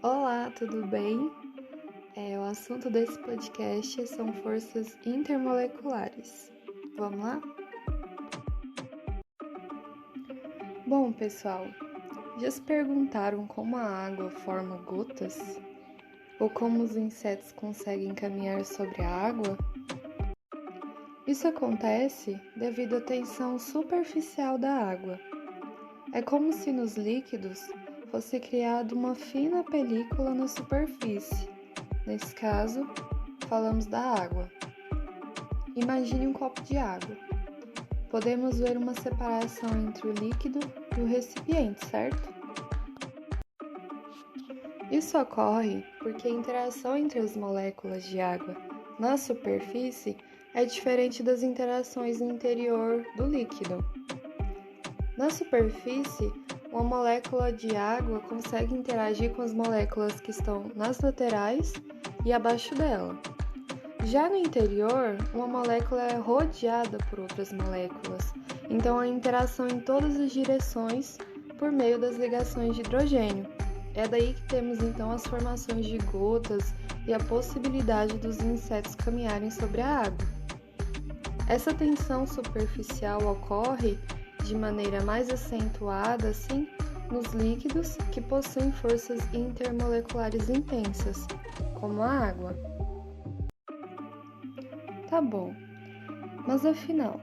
Olá, tudo bem? O assunto desse podcast são forças intermoleculares. Vamos lá? Bom, pessoal, já se perguntaram como a água forma gotas? Ou como os insetos conseguem caminhar sobre a água? Isso acontece devido à tensão superficial da água. É como se nos líquidos fosse criada uma fina película na superfície. Nesse caso, falamos da água. Imagine um copo de água. Podemos ver uma separação entre o líquido e o recipiente, certo? Isso ocorre porque a interação entre as moléculas de água na superfície é diferente das interações no interior do líquido. Na superfície, uma molécula de água consegue interagir com as moléculas que estão nas laterais e abaixo dela. Já no interior, uma molécula é rodeada por outras moléculas, então há interação em todas as direções por meio das ligações de hidrogênio. É daí que temos então as formações de gotas e a possibilidade dos insetos caminharem sobre a água. Essa tensão superficial ocorre de maneira mais acentuada, assim, nos líquidos que possuem forças intermoleculares intensas, como a água. Tá bom, mas afinal,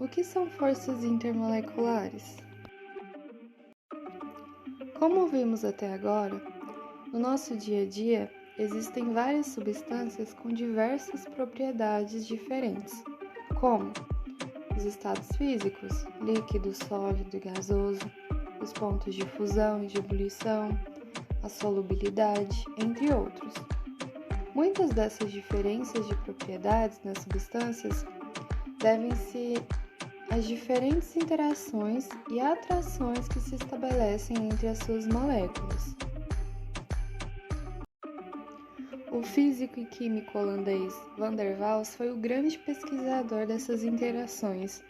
o que são forças intermoleculares? Como vimos até agora, no nosso dia a dia existem várias substâncias com diversas propriedades diferentes, como os estados físicos, líquido, sólido e gasoso, os pontos de fusão e de ebulição, a solubilidade, entre outros. Muitas dessas diferenças de propriedades nas substâncias devem-se às diferentes interações e atrações que se estabelecem entre as suas moléculas. O físico e químico holandês Van der Waals foi o grande pesquisador dessas interações,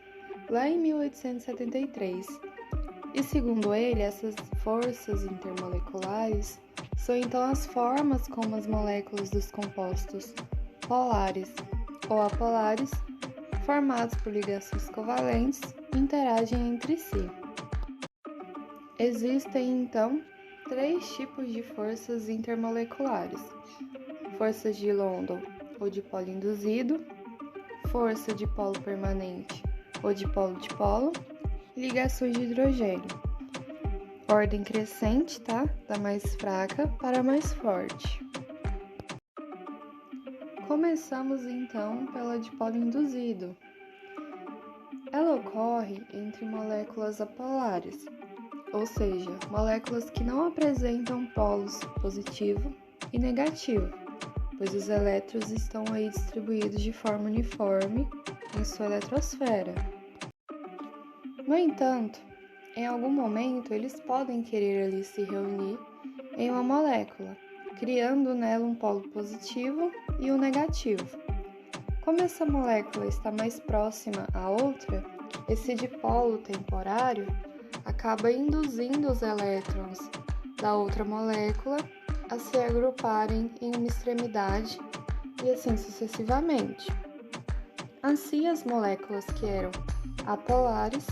lá em 1873. E segundo ele, essas forças intermoleculares são então as formas como as moléculas dos compostos polares ou apolares, formados por ligações covalentes, interagem entre si. Existem então três tipos de forças intermoleculares: força de London ou de polo induzido, força de polo permanente ou de polo-dipolo, e ligações de hidrogênio. Ordem crescente, tá? Da mais fraca para a mais forte. Começamos então pela de polo induzido. Ela ocorre entre moléculas apolares, ou seja, moléculas que não apresentam polos positivo e negativo, pois os elétrons estão aí distribuídos de forma uniforme em sua eletrosfera. No entanto, em algum momento eles podem querer ali se reunir em uma molécula, criando nela um polo positivo e um negativo. Como essa molécula está mais próxima à outra, esse dipolo temporário acaba induzindo os elétrons da outra molécula a se agruparem em uma extremidade e assim sucessivamente. Assim, as moléculas que eram apolares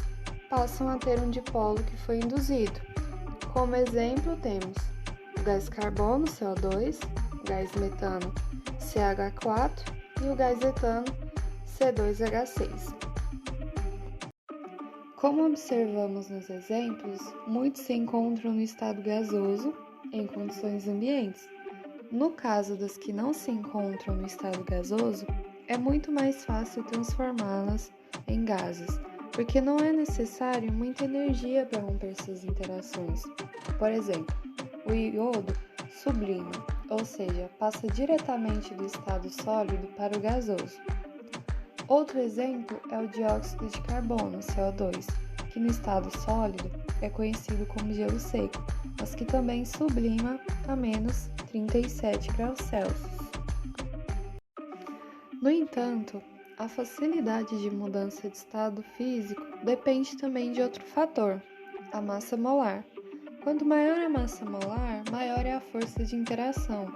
passam a ter um dipolo que foi induzido. Como exemplo, temos o gás carbono, CO2, o gás metano, CH4 e o gás etano, C2H6. Como observamos nos exemplos, muitos se encontram no estado gasoso em condições ambientes. No caso das que não se encontram no estado gasoso, é muito mais fácil transformá-las em gases, porque não é necessário muita energia para romper suas interações. Por exemplo, o iodo sublima, ou seja, passa diretamente do estado sólido para o gasoso. Outro exemplo é o dióxido de carbono, CO2, que no estado sólido é conhecido como gelo seco, mas que também sublima a menos 37 graus Celsius. No entanto, a facilidade de mudança de estado físico depende também de outro fator, a massa molar. Quanto maior a massa molar, maior é a força de interação,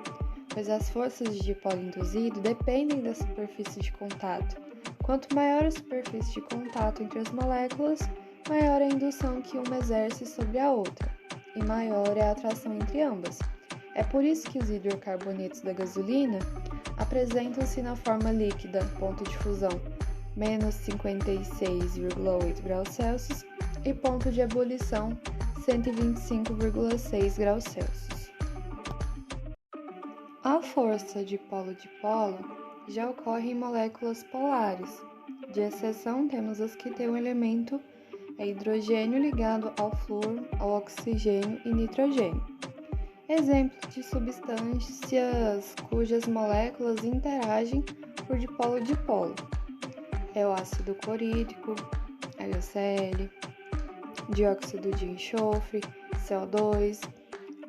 pois as forças de dipolo induzido dependem da superfície de contato. Quanto maior a superfície de contato entre as moléculas, maior é a indução que uma exerce sobre a outra, e maior é a atração entre ambas. É por isso que os hidrocarbonetos da gasolina apresentam-se na forma líquida, ponto de fusão, menos 56,8 graus Celsius, e ponto de ebulição, 125,6 graus Celsius. A força de polo-dipolo já ocorre em moléculas polares. De exceção, temos as que têm o elemento hidrogênio ligado ao flúor, ao oxigênio e nitrogênio. Exemplo de substâncias cujas moléculas interagem por dipolo-dipolo é o ácido clorídrico, HCl, dióxido de enxofre, CO2,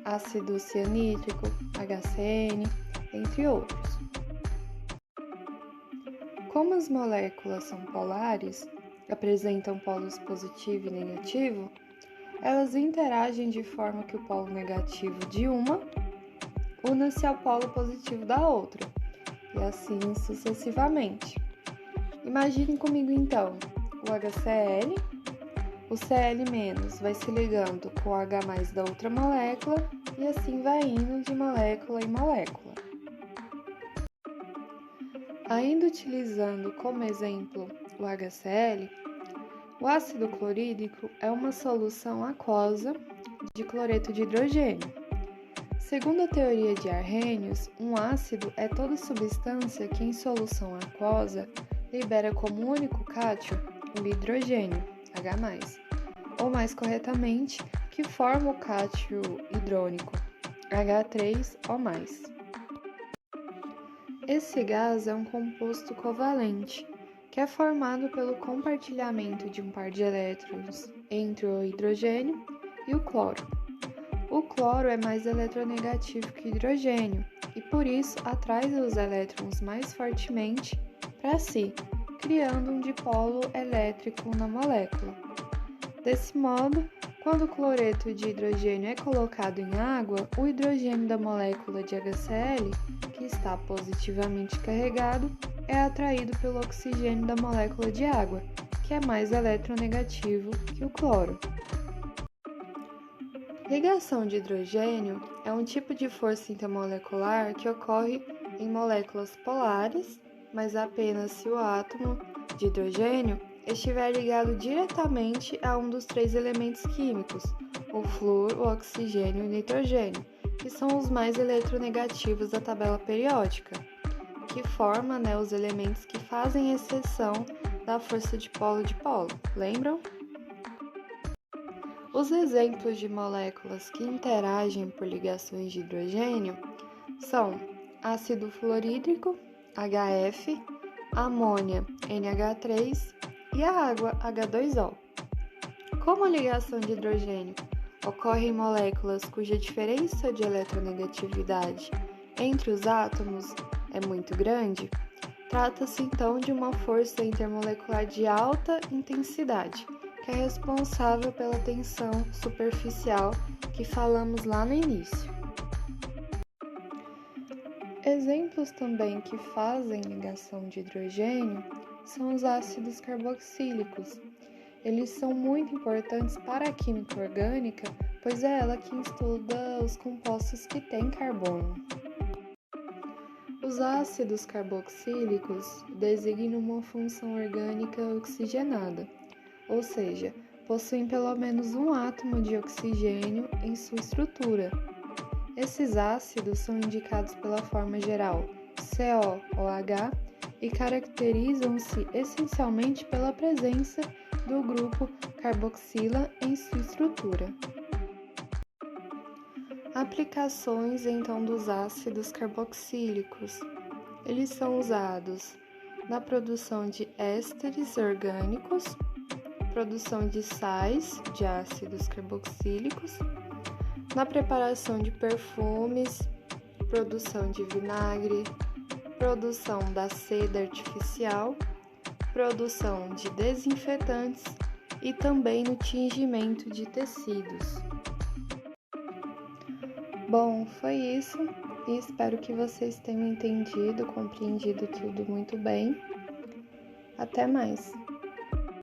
ácido cianídrico, HCN, entre outros. Como as moléculas são polares, apresentam polos positivo e negativo, elas interagem de forma que o polo negativo de uma una-se ao polo positivo da outra, e assim sucessivamente. Imaginem comigo então, o HCl, o Cl- vai se ligando com o H- da outra molécula e assim vai indo de molécula em molécula. Ainda utilizando como exemplo o HCl, o ácido clorídrico é uma solução aquosa de cloreto de hidrogênio. Segundo a teoria de Arrhenius, um ácido é toda substância que em solução aquosa libera como único cátion o hidrogênio, H+, ou mais corretamente, que forma o cátion hidrônico, H3O+. Esse gás é um composto covalente, que é formado pelo compartilhamento de um par de elétrons entre o hidrogênio e o cloro. O cloro é mais eletronegativo que o hidrogênio e, por isso, atrai os elétrons mais fortemente para si, criando um dipolo elétrico na molécula. Desse modo, quando o cloreto de hidrogênio é colocado em água, o hidrogênio da molécula de HCl, que está positivamente carregado, é atraído pelo oxigênio da molécula de água, que é mais eletronegativo que o cloro. Ligação de hidrogênio é um tipo de força intermolecular que ocorre em moléculas polares, mas apenas se o átomo de hidrogênio estiver ligado diretamente a um dos três elementos químicos, o flúor, o oxigênio e o nitrogênio, que são os mais eletronegativos da tabela periódica, que forma os elementos que fazem exceção da força de polo-dipolo, lembram? Os exemplos de moléculas que interagem por ligações de hidrogênio são ácido fluorídrico, HF, amônia, NH3 e a água, H2O. Como a ligação de hidrogênio ocorre em moléculas cuja diferença de eletronegatividade entre os átomos é muito grande, trata-se então de uma força intermolecular de alta intensidade, que é responsável pela tensão superficial que falamos lá no início. Exemplos também que fazem ligação de hidrogênio são os ácidos carboxílicos. Eles são muito importantes para a química orgânica, pois é ela quem estuda os compostos que têm carbono. Os ácidos carboxílicos designam uma função orgânica oxigenada, ou seja, possuem pelo menos um átomo de oxigênio em sua estrutura. Esses ácidos são indicados pela forma geral COOH e caracterizam-se essencialmente pela presença do grupo carboxila em sua estrutura. Aplicações então dos ácidos carboxílicos. Eles são usados na produção de ésteres orgânicos, produção de sais de ácidos carboxílicos, na preparação de perfumes, produção de vinagre, produção da seda artificial, produção de desinfetantes e também no tingimento de tecidos. Bom, foi isso e espero que vocês tenham entendido, compreendido tudo muito bem. Até mais!